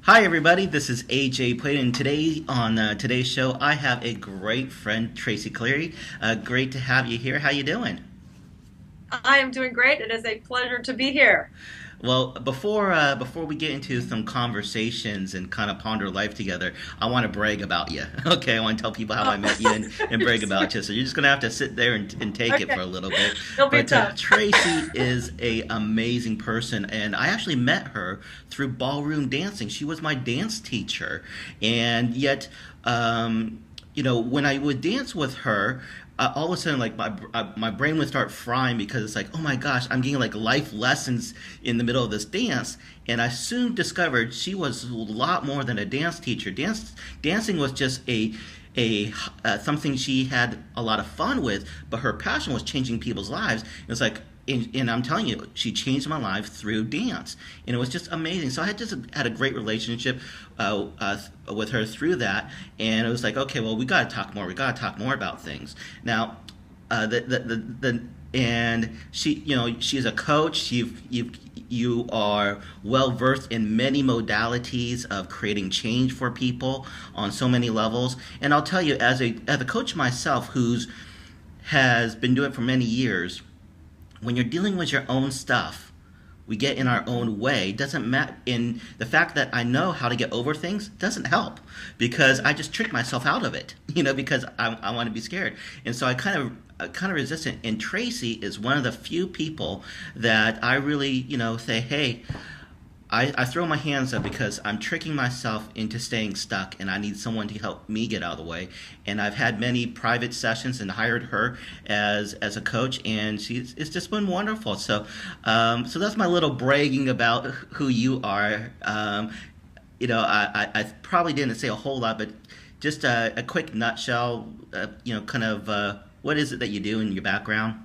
Hi everybody, this is AJ Puedan. Today on today's show, I have a great friend, Traci Cleary. Great to have you here. How you doing? I am doing great. It is a pleasure to be here. Well, before we get into some conversations and kind of ponder life together, I want to brag about you. Okay, I want to tell people how Oh, I met you and brag about you. So you're just gonna have to sit there and take it okay, for a little bit. it'll be But tough. Traci is a amazing person, and I actually met her through ballroom dancing. She was my dance teacher, and yet. When I would dance with her, all of a sudden, like my brain would start frying because it's like, oh my gosh, I'm getting like life lessons in the middle of this dance, and I soon discovered she was a lot more than a dance teacher. Dancing was just a something she had a lot of fun with, but her passion was changing people's lives. It's like, and I'm telling you, she changed my life through dance, and it was just amazing. So I had just had a great relationship with her through that, and it was like, okay, well, we got to talk more. We got to talk more about things. Now, the and she, she's a coach. You are well versed in many modalities of creating change for people on so many levels. And I'll tell you, as a coach myself, who's has been doing it for many years, when you're dealing with your own stuff, we get in our own way. Doesn't matter. In the fact that I know how to get over things doesn't help because I just trick myself out of it. Because I want to be scared, and so I kind of resist it. And Traci is one of the few people that I really say, hey, I throw my hands up because I'm tricking myself into staying stuck, and I need someone to help me get out of the way. And I've had many private sessions and hired her as a coach, and it's just been wonderful. So that's my little bragging about who you are. I probably didn't say a whole lot, but just a quick nutshell. Kind of what is it that you do in your background?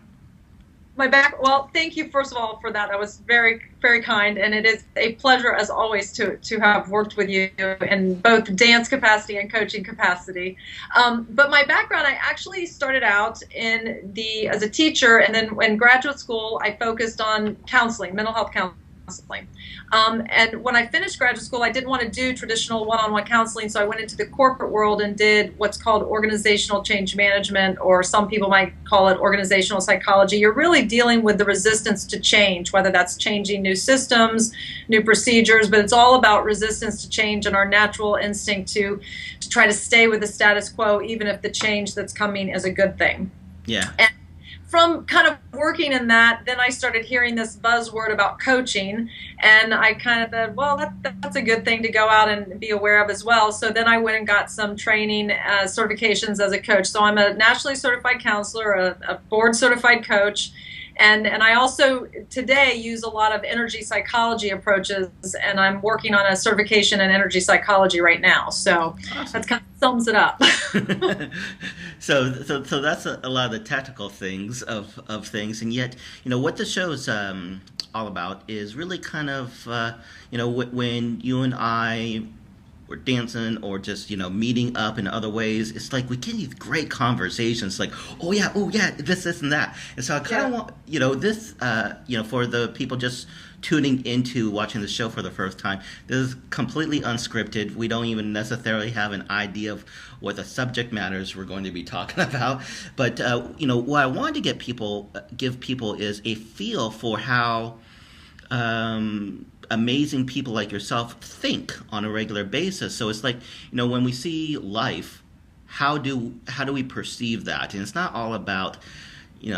Well, thank you first of all for that. That was very, very kind, and it is a pleasure as always to have worked with you in both dance capacity and coaching capacity. But my background, I actually started out as a teacher, and then in graduate school, I focused on counseling, mental health counseling. And when I finished graduate school, I didn't want to do traditional one-on-one counseling, so I went into the corporate world and did what's called organizational change management, or some people might call it organizational psychology. You're really dealing with the resistance to change, whether that's changing new systems, new procedures, but it's all about resistance to change and our natural instinct to try to stay with the status quo, even if the change that's coming is a good thing. Yeah. And from kind of working in that, then I started hearing this buzzword about coaching, and I kind of thought, well, that's a good thing to go out and be aware of as well. So then I went and got some training certifications as a coach. So I'm a nationally certified counselor, a board certified coach, and I also today use a lot of energy psychology approaches, and I'm working on a certification in energy psychology right now. So Awesome. that kind of sums it up. So that's a lot of the tactical things of things, and yet what the show's all about is really kind of when you and I were dancing or just meeting up in other ways. It's like we get these great conversations, like oh yeah, this and that. And so I kind of Yeah. want this for the people just tuning into watching the show for the first time. This is completely unscripted. We don't even necessarily have an idea of what the subject matters we're going to be talking about. But what I wanted to give people is a feel for how amazing people like yourself think on a regular basis. So it's like when we see life, how do we perceive that? And it's not all about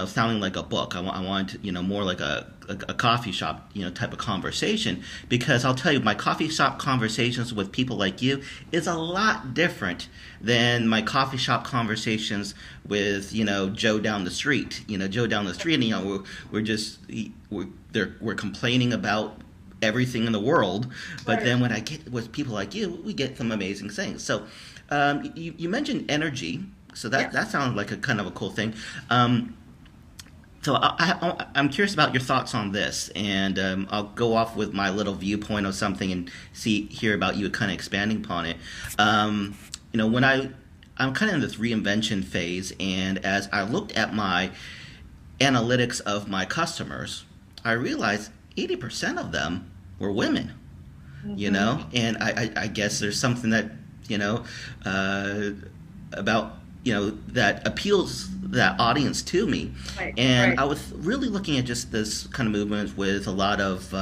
sounding like a book. I want more like a coffee shop type of conversation, because I'll tell you, my coffee shop conversations with people like you is a lot different than my coffee shop conversations with Joe down the street. Joe down the street, and we're just we're complaining about everything in the world. But Right. then when I get with people like you, we get some amazing things. So you mentioned energy, so that Yes. that sounds like a kind of a cool thing. So I'm curious about your thoughts on this, and I'll go off with my little viewpoint of something and hear about you kind of expanding upon it. When I'm kind of in this reinvention phase, and as I looked at my analytics of my customers, I realized 80% of them were women. And I guess there's something that, you know, uh, about, that appeals that audience to me. Right, And right. I was really looking at just this kind of movement with a lot of,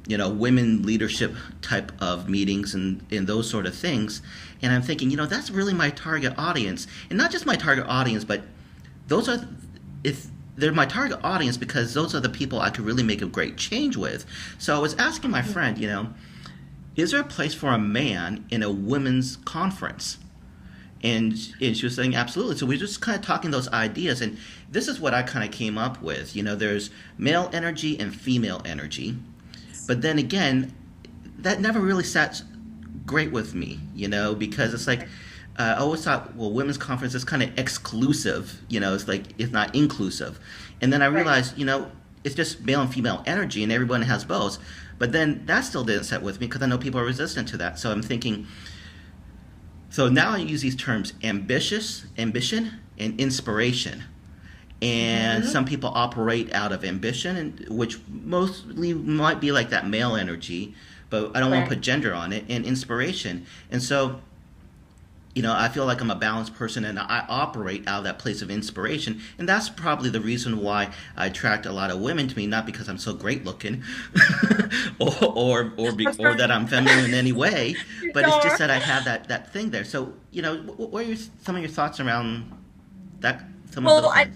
women leadership type of meetings and those sort of things. And I'm thinking, that's really my target audience. And not just my target audience, but those are, if they're my target audience, because those are the people I could really make a great change with. So I was asking my friend, is there a place for a man in a women's conference? And she was saying absolutely. So we were just kind of talking those ideas, and this is what I kind of came up with. There's male energy and female energy, but then again, that never really sat great with me, because it's like I always thought, well, women's conference is kind of exclusive, it's like it's not inclusive, and then I Right. realized, it's just male and female energy, and everyone has both. But then that still didn't set with me because I know people are resistant to that. So I'm thinking, so now I use these terms ambition, and inspiration. And Mm-hmm. some people operate out of ambition, which mostly might be like that male energy, but I don't want to Right. put gender on it, and inspiration. And so, I feel like I'm a balanced person and I operate out of that place of inspiration. And that's probably the reason why I attract a lot of women to me, not because I'm so great looking That's or that right. I'm feminine in any way, You but it's just are. that I have that thing there. So, what are some of your thoughts around that, some of Well, those things?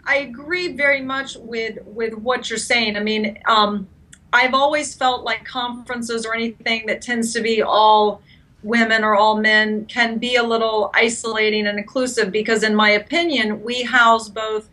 I agree very much with what you're saying. I mean, I've always felt like conferences or anything that tends to be all women or all men can be a little isolating and inclusive because, in my opinion, we house both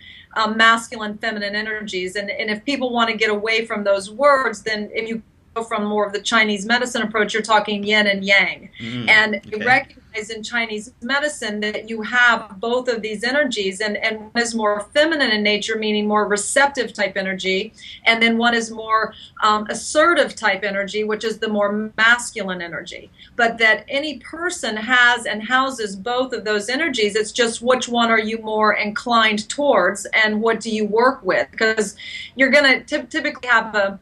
masculine, feminine energies. And if people want to get away from those words, then if you go from more of the Chinese medicine approach, you're talking yin and yang. And you Okay. recognize in Chinese medicine that you have both of these energies, and one is more feminine in nature, meaning more receptive type energy, and then one is more assertive type energy, which is the more masculine energy. But that any person has and houses both of those energies. It's just which one are you more inclined towards, and what do you work with? Because you're going to typically have a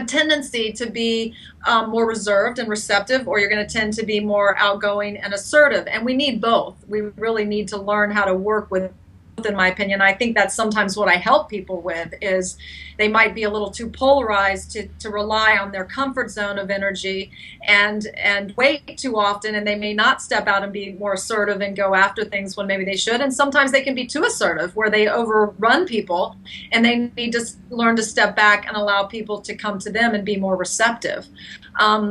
tendency to be more reserved and receptive, or you're going to tend to be more outgoing and assertive. And we need both. We really need to learn how to work with both, in my opinion. I think that's sometimes what I help people with is they might be a little too polarized to rely on their comfort zone of energy and wait too often, and they may not step out and be more assertive and go after things when maybe they should. And sometimes they can be too assertive where they overrun people, and they need to learn to step back and allow people to come to them and be more receptive.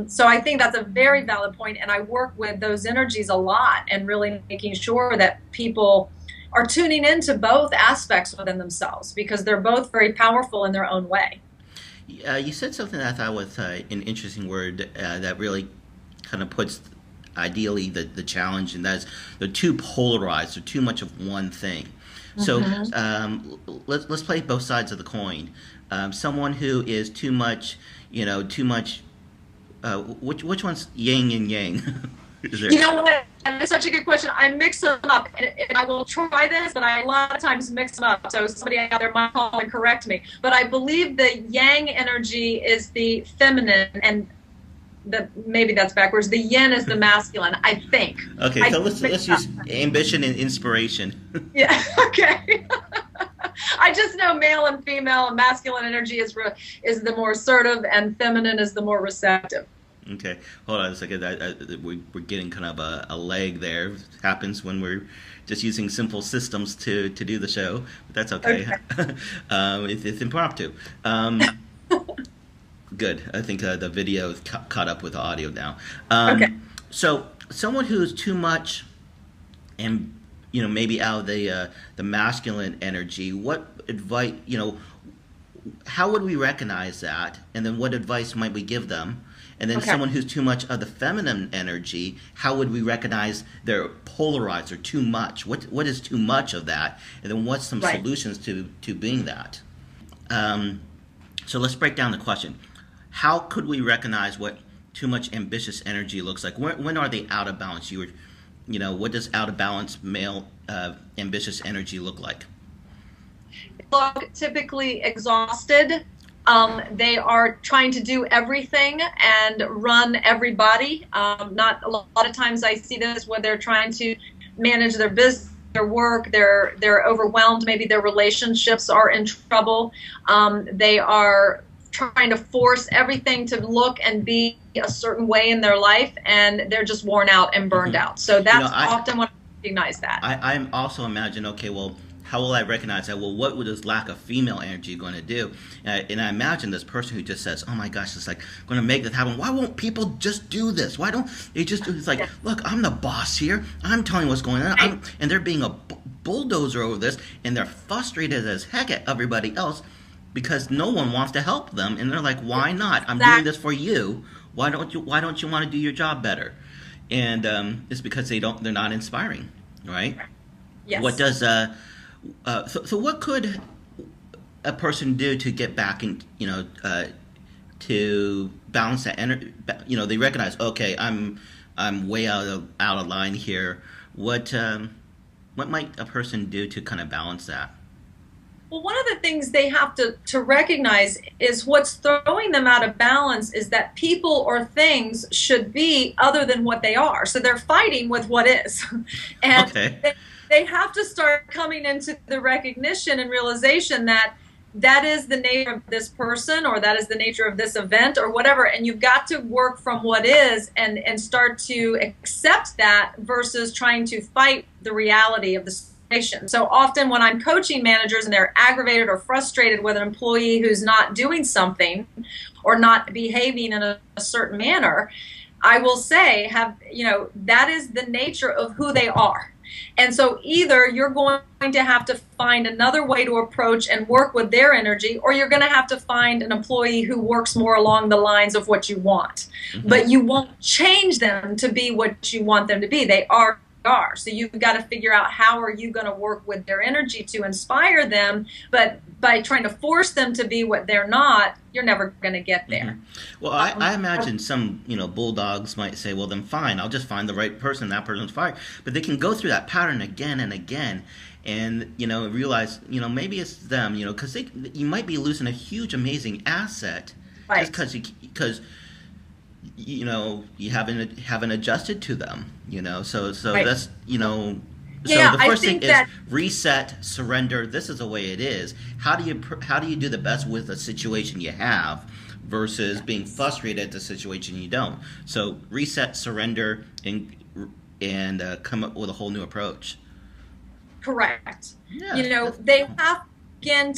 So I think that's a very valid point, and I work with those energies a lot and really making sure that people are tuning into both aspects within themselves because they're both very powerful in their own way. You said something that I thought was an interesting word that really kind of puts ideally the challenge, and that's they're too polarized, they're too much of one thing. So Mm-hmm. let's play both sides of the coin. Someone who is too much, too much. Which one's yin and yang? Is there? You know what? That's such a good question. I mix them up, and I will try this, but I a lot of times mix them up. So somebody out there might call and correct me. But I believe the yang energy is the feminine, and maybe that's backwards. The yin is the masculine. I think. Okay, I so let's use ambition and inspiration. yeah. Okay. I just know male and female, and masculine energy is the more assertive, and feminine is the more receptive. Okay, hold on a second. We're getting kind of a leg there. It happens when we're just using simple systems to do the show, but that's okay. Okay. It's impromptu. Good. I think the video is caught up with the audio now. Okay. So someone who's too much, and maybe out of the masculine energy. What advice? How would we recognize that? And then what advice might we give them? And then Okay. someone who's too much of the feminine energy, how would we recognize they're polarized or too much? What is too much of that? And then what's some Right. solutions to being that? So let's break down the question. How could we recognize what too much ambitious energy looks like? When are they out of balance? What does out of balance male ambitious energy look like? Look typically exhausted, They are trying to do everything and run everybody. Not a lot of times I see this where they're trying to manage their business, their work, they're overwhelmed, maybe their relationships are in trouble. They are trying to force everything to look and be a certain way in their life, and they're just worn out and burned out. So that's often when I recognize that. I also imagine, okay, well, how will I recognize that? Well, what would this lack of female energy going to do? And I imagine this person who just says, oh my gosh, it's like going to make this happen. Why won't people just do this? Why don't they just do? It's like, look, I'm the boss here. I'm telling what's going on. And they're being a bulldozer over this, and they're frustrated as heck at everybody else because no one wants to help them. And they're like, why not? I'm doing this for you. Why don't you want to do your job better? And it's because they're not inspiring, right? Yes. What does so what could a person do to get back in, to balance that energy? They recognize, okay, I'm way out of line here. What might a person do to kind of balance that? Well, one of the things they have to recognize is what's throwing them out of balance is that people or things should be other than what they are. So they're fighting with what is. And they have to start coming into the recognition and realization that that is the nature of this person, or that is the nature of this event, or whatever. And you've got to work from what is and start to accept that versus trying to fight the reality of the situation. So often when I'm coaching managers and they're aggravated or frustrated with an employee who's not doing something or not behaving in a certain manner, I will say, that is the nature of who they are. And so either you're going to have to find another way to approach and work with their energy, or you're going to have to find an employee who works more along the lines of what you want. Mm-hmm. But you won't change them to be what you want them to be. They are. So you've got to figure out how are you going to work with their energy to inspire them, but by trying to force them to be what they're not, you're never going to get there. Mm-hmm. Well, I imagine some, bulldogs might say, well, then fine, I'll just find the right person, that person's fired. But they can go through that pattern again and again and, realize, maybe it's them, because you might be losing a huge, amazing asset just because you haven't adjused to them, so that's, so the first thing is reset, surrender. This is the way it is. How do you do the best with the situation you have versus being frustrated at the situation you don't? So reset, surrender, and come up with a whole new approach. Correct. Yeah, they have again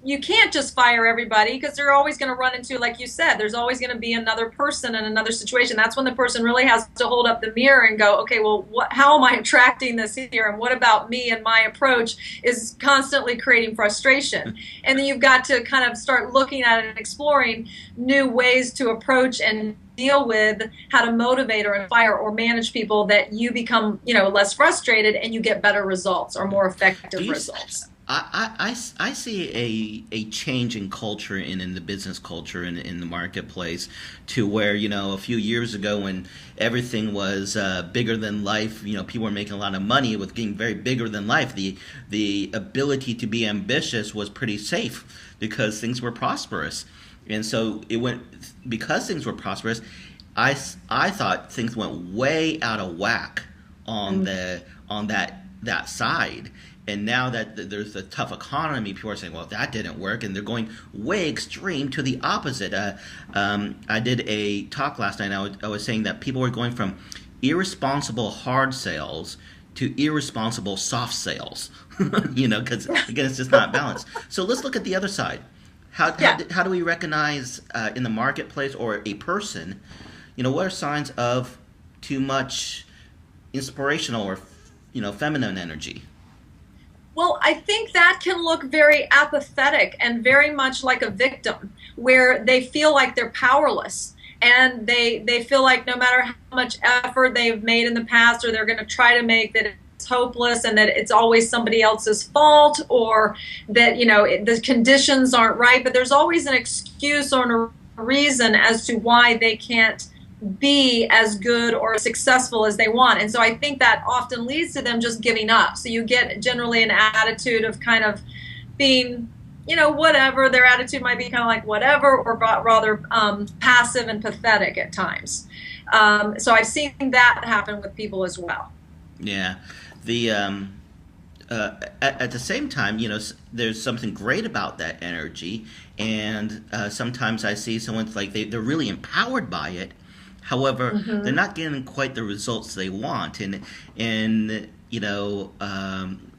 you can't just fire everybody, because they're always going to run into, like you said, there's always going to be another person in another situation. That's when the person really has to hold up the mirror and go, okay, well, how am I attracting this here? And what about me and my approach is constantly creating frustration? And then you've got to kind of start looking at it and exploring new ways to approach and deal with how to motivate or inspire or manage people, that you become, less frustrated and you get better results or more effective results. I see a change in culture and in the business culture and in the marketplace, to where, a few years ago when everything was bigger than life, people were making a lot of money with getting very bigger than life. The ability to be ambitious was pretty safe because things were prosperous. And so because things were prosperous, I thought things went way out of whack on that side. And now that there's a tough economy, people are saying, well, that didn't work. And they're going way extreme to the opposite. I did a talk last night. I was saying that people were going from irresponsible hard sales to irresponsible soft sales, because, again, it's just not balanced. So let's look at the other side. How do we recognize in the marketplace or a person, what are signs of too much inspirational or, feminine energy? Well, I think that can look very apathetic and very much like a victim, where they feel like they're powerless, and they feel like no matter how much effort they've made in the past, or they're going to try to make, that it's hopeless and that it's always somebody else's fault, or that, the conditions aren't right. But there's always an excuse or a reason as to why they can't be as good or successful as they want. And so I think that often leads to them just giving up. So you get generally an attitude of kind of being whatever. Their attitude might be kind of like whatever, or rather passive and pathetic at times. So I've seen that happen with people as well. Yeah. The at the same time, there's something great about that energy, and sometimes I see someone's like they're really empowered by it. However, they're Hmm. not getting quite the results they want, and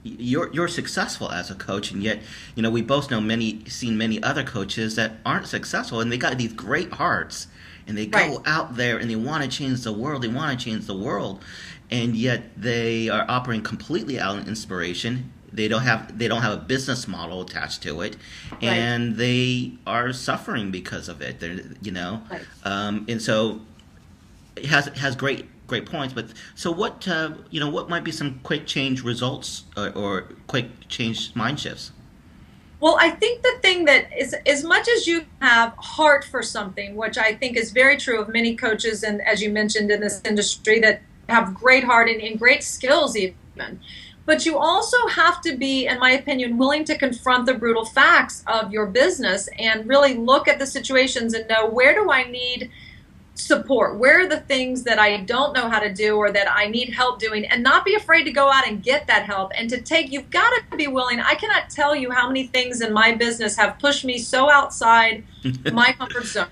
you're successful as a coach, and yet we both know seen many other coaches that aren't successful, and they got these great hearts, and they Right. go out there and they want to change the world. They want to change the world, and yet they are operating completely out of inspiration. They don't have a business model attached to it, Right. and they are suffering because of it. Right. And so it has great points. But so what might be some quick change results, or quick change mind shifts? Well, I think the thing that is, as much as you have heart for something, which I think is very true of many coaches, and as you mentioned in this industry, that have great heart and great skills even, but you also have to be, in my opinion, willing to confront the brutal facts of your business and really look at the situations and know, where do I need support? Where are the things that I don't know how to do or that I need help doing? And not be afraid to go out and get that help, and to take, you've got to be willing. I cannot tell you how many things in my business have pushed me so outside my comfort zone.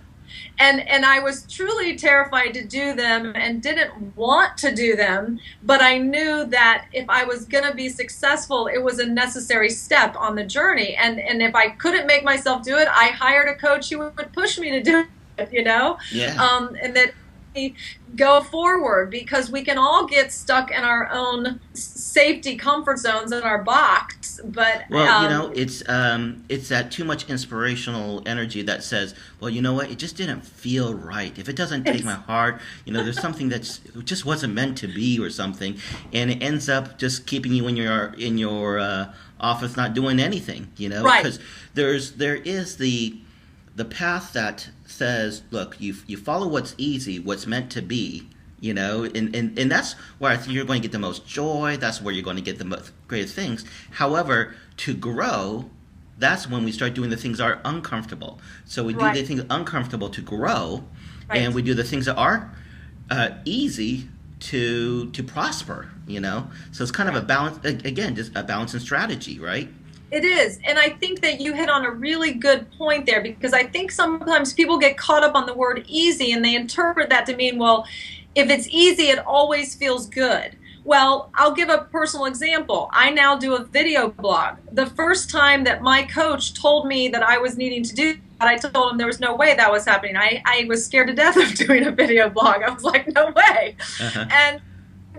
And I was truly terrified to do them and didn't want to do them, but I knew that if I was going to be successful, it was a necessary step on the journey. And if I couldn't make myself do it, I hired a coach who would push me to do it, Yeah. and that we go forward, because we can all get stuck in our own safety comfort zones in our box. But Well, it's that too much inspirational energy that says, well, you know what, it just didn't feel right. If it doesn't take my it's heart, there's something that's it just wasn't meant to be, or something, and it ends up just keeping you in your office not doing anything. right, Because there is the path that says, look, you follow what's easy, what's meant to be, and that's where I think you're going to get the most joy. That's where you're going to get the most greatest things. However, to grow, that's when we start doing the things that are uncomfortable. So we do the right, things uncomfortable to grow, and right. we do the things that are easy to prosper. So it's kind of a Right. balance, again, just a balance and strategy, right? It is. And I think that you hit on a really good point there, because I think sometimes people get caught up on the word easy and they interpret that to mean, well, if it's easy, it always feels good. Well, I'll give a personal example. I now do a video blog. The first time that my coach told me that I was needing to do that, I told him there was no way that was happening. I was scared to death of doing a video blog. I was like, no way. Uh-huh. And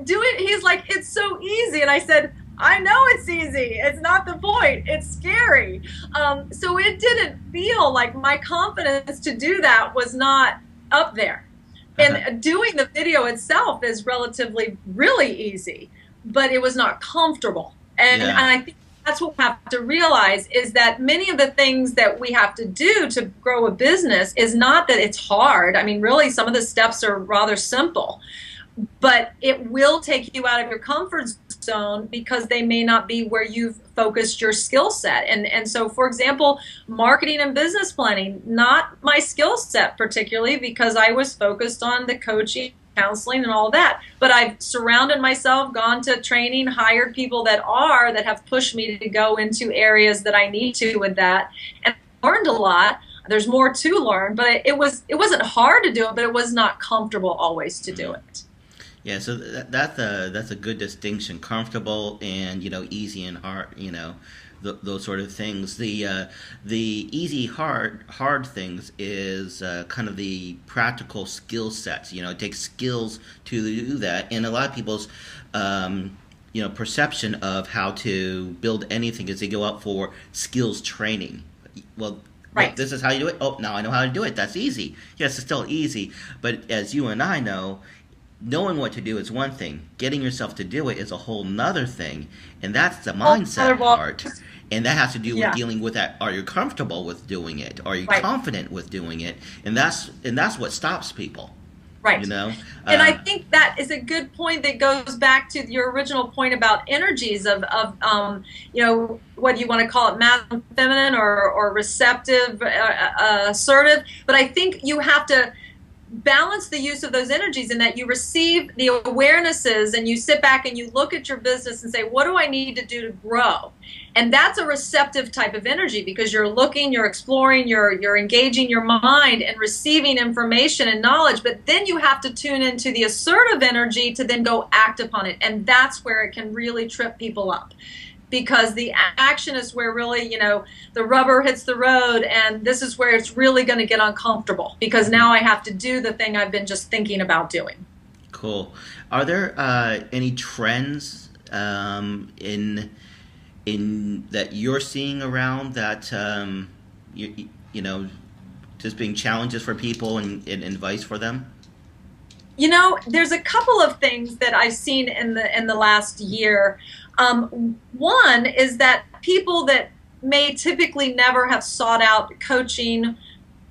he's like, it's so easy. And I said, I know it's easy. It's not the point. It's scary. So it didn't feel like my confidence to do that was not up there. Uh-huh. And doing the video itself is relatively really easy, but it was not comfortable. And Yeah. I think that's what we have to realize, is that many of the things that we have to do to grow a business is not that it's hard. I mean, really, some of the steps are rather simple, but it will take you out of your comfort zone, because they may not be where you've focused your skill set. And so, for example, marketing and business planning, not my skill set particularly, because I was focused on the coaching, counseling, and all that. But I've surrounded myself, gone to training, hired people that have pushed me to go into areas that I need to with that, and learned a lot. There's more to learn, but it wasn't hard to do it, but it was not comfortable always to do it. Yeah, so that's a good distinction. Comfortable and easy and hard. Those sort of things. The easy hard things is kind of the practical skill sets. It takes skills to do that, and a lot of people's perception of how to build anything is they go out for skills training. Well, look, Right. this is how you do it. Oh, now I know how to do it. That's easy. Yes, it's still easy, but as you and I know, knowing what to do is one thing. Getting yourself to do it is a whole nother thing, and that's the Well, mindset part. And that has to do with yeah, dealing with that. Are you comfortable with doing it? Are you right. confident with doing it? And that's what stops people. you Right. know. And I Uh, think that is a good point that goes back to your original point about energies of what you want to call it, masculine, feminine, or receptive, assertive. But I think you have to balance the use of those energies in that you receive the awarenesses and you sit back and you look at your business and say, what do I need to do to grow? And that's a receptive type of energy because you're looking, you're exploring, you're engaging your mind and receiving information and knowledge. But then you have to tune into the assertive energy to then go act upon it. And that's where it can really trip people up, because the action is where really, the rubber hits the road, and this is where it's really going to get uncomfortable because now I have to do the thing I've been just thinking about doing. cool. Are there any trends in that you're seeing around that you know just being challenges for people and advice for them? There's a couple of things that I've seen in the last year. One is that people that may typically never have sought out coaching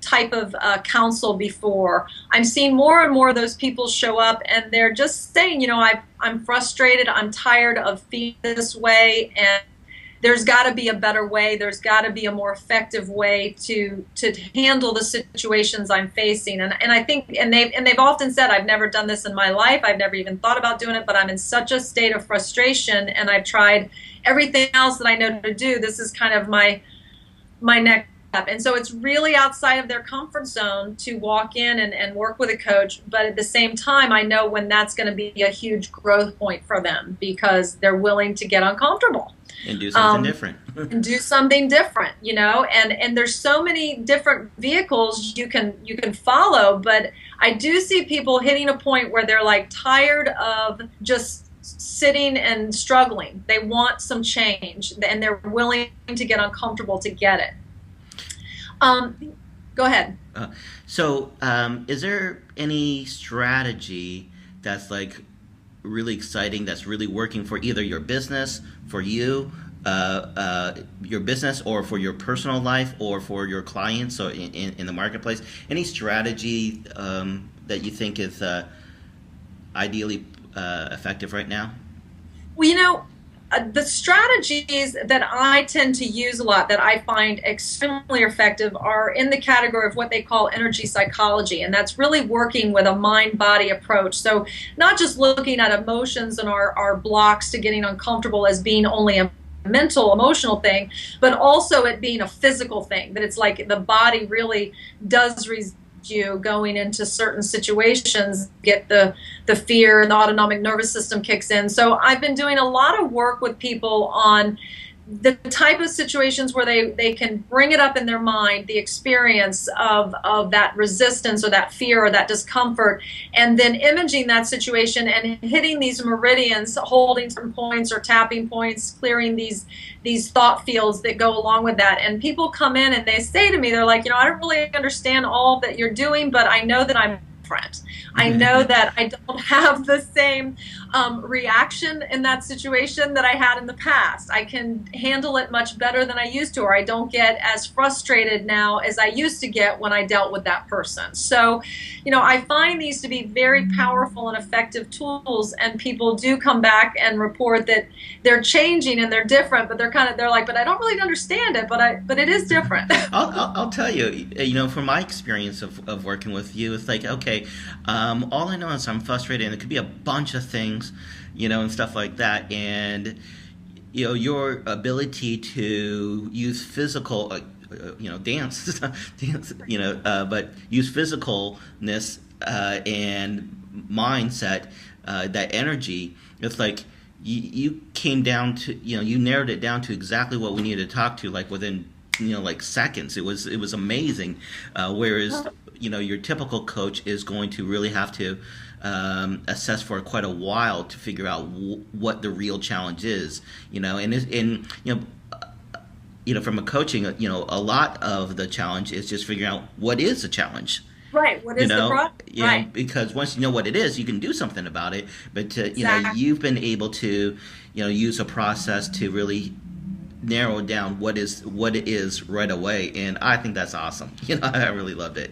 type of counsel before, I'm seeing more and more of those people show up, and they're just saying, I'm frustrated, I'm tired of feeling this way, and there's got to be a better way. There's got to be a more effective way to handle the situations I'm facing. And I think they've often said, I've never done this in my life. I've never even thought about doing it, but I'm in such a state of frustration, and I've tried everything else that I know to do. This is kind of my next step. And so it's really outside of their comfort zone to walk in and work with a coach. But at the same time, I know when that's going to be a huge growth point for them because they're willing to get uncomfortable And do something different. and do something different, and there's so many different vehicles you can follow. But I do see people hitting a point where they're like tired of just sitting and struggling. They want some change, and they're willing to get uncomfortable to get it. Go ahead. Is there any strategy that's like really exciting, that's really working for either your business, for you, your business, or for your personal life, or for your clients, or in the marketplace? Any strategy that you think is ideally effective right now? Well, the strategies that I tend to use a lot that I find extremely effective are in the category of what they call energy psychology, and that's really working with a mind-body approach. So not just looking at emotions and our blocks to getting uncomfortable as being only a mental, emotional thing, but also it being a physical thing, that it's like the body really does resist you going into certain situations, get the fear, and the autonomic nervous system kicks in. So I've been doing a lot of work with people on the type of situations where they can bring it up in their mind, the experience of that resistance or that fear or that discomfort, and then imaging that situation and hitting these meridians, holding some points or tapping points, clearing these thought fields that go along with that. And people come in and they say to me, they're like, I don't really understand all that you're doing, but I know that I'm different. I know that I don't have the same reaction in that situation that I had in the past. I can handle it much better than I used to, or I don't get as frustrated now as I used to get when I dealt with that person. So, I find these to be very powerful and effective tools, and people do come back and report that they're changing and they're different, but they're like, but I don't really understand it, but it is different. I'll tell you, from my experience of working with you, it's like, okay, all I know is I'm frustrated, and it could be a bunch of things, and stuff like that. And, your ability to use physical, dance, dance, but use physicalness and mindset, that energy. It's like you came down to, you narrowed it down to exactly what we needed to talk to, like within, like seconds. It was amazing. Whereas, your typical coach is going to really have to assess for quite a while to figure out what the real challenge is. From a coaching, a lot of the challenge is just figuring out what is the challenge. Right. What is the problem? Right. Because once you know what it is, you can do something about it. But Exactly. you've been able to, use a process to really narrow down what it is right away, and I think that's awesome. I really loved it.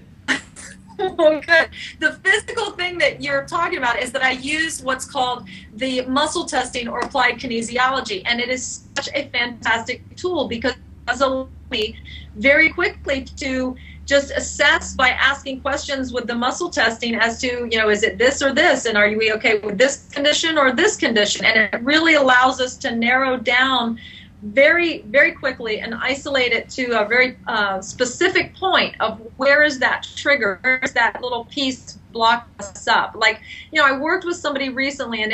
Oh, good. The physical thing that you're talking about is that I use what's called the muscle testing or applied kinesiology, and it is such a fantastic tool because it allows me very quickly to just assess by asking questions with the muscle testing as to, is it this or this, and are you okay with this condition or this condition? And it really allows us to narrow down very, very quickly and isolate it to a very specific point of where is that trigger, where is that little piece block us up. Like, I worked with somebody recently, and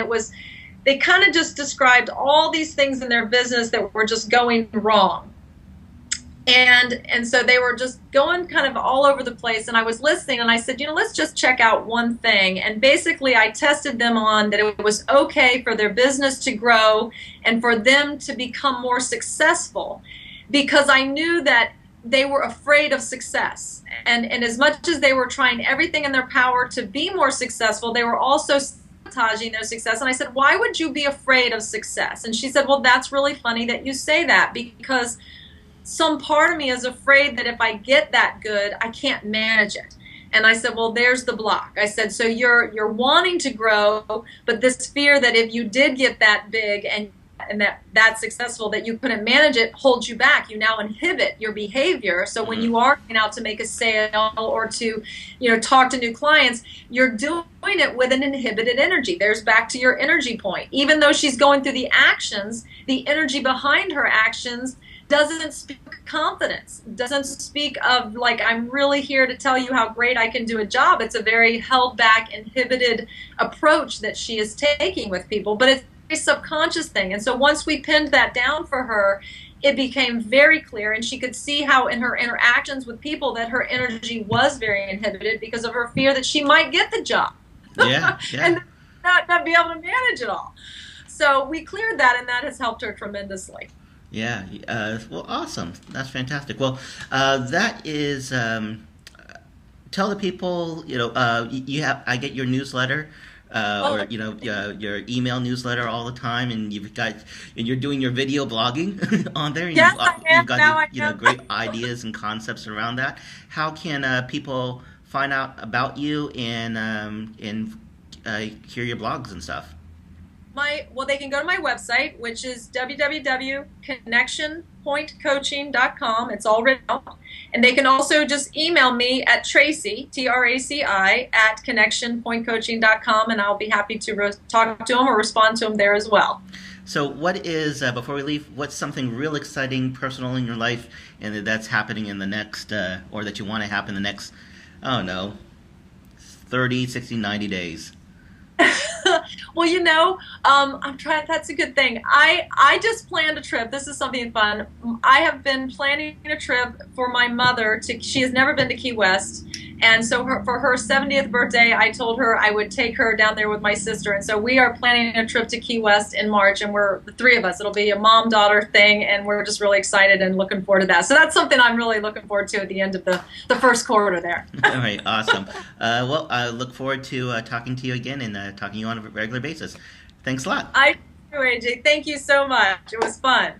they kind of just described all these things in their business that were just going wrong. And so they were just going kind of all over the place, and I was listening, and I said, let's just check out one thing. And basically I tested them on that it was okay for their business to grow and for them to become more successful, because I knew that they were afraid of success. And as much as they were trying everything in their power to be more successful, they were also sabotaging their success. And I said, why would you be afraid of success? And she said, well, that's really funny that you say that, because some part of me is afraid that if I get that good, I can't manage it. And I said, well, there's the block. I said, so you're wanting to grow, but this fear that if you did get that big and that's successful, that you couldn't manage it, holds you back. You now inhibit your behavior. So when you are going out to make a sale or to, talk to new clients, you're doing it with an inhibited energy. There's back to your energy point. Even though she's going through the actions, the energy behind her actions doesn't speak confidence, doesn't speak of like, I'm really here to tell you how great I can do a job. It's a very held back, inhibited approach that she is taking with people, but it's a subconscious thing. And so once we pinned that down for her, it became very clear, and she could see how in her interactions with people that her energy was very inhibited because of her fear that she might get the job. Yeah. And not be able to manage it all. So we cleared that, and that has helped her tremendously. Yeah. Well, awesome. That's fantastic. Well, that is. Tell the people. You have. I get your newsletter, or your email newsletter all the time, and you're doing your video blogging on there. And Yes, you've got great ideas and concepts around that. How can people find out about you and hear your blogs and stuff? They can go to my website, which is www.connectionpointcoaching.com. It's all written out. And they can also just email me at Traci, Traci, at connectionpointcoaching.com, and I'll be happy to talk to them or respond to them there as well. So what is, before we leave, what's something real exciting, personal in your life, and that's happening in the next, or that you want to happen in the next, 30, 60, 90 days? Well, I'm trying. That's a good thing. I just planned a trip. This is something fun. I have been planning a trip for my mother. She has never been to Key West, and so for her 70th birthday, I told her I would take her down there with my sister. And so we are planning a trip to Key West in March, and we're the three of us. It'll be a mom-daughter thing, and we're just really excited and looking forward to that. So that's something I'm really looking forward to at the end of the first quarter there. All right, awesome. Well, I look forward to talking to you again and talking to you on a regular basis. Thanks a lot. I do, AJ. Thank you so much. It was fun.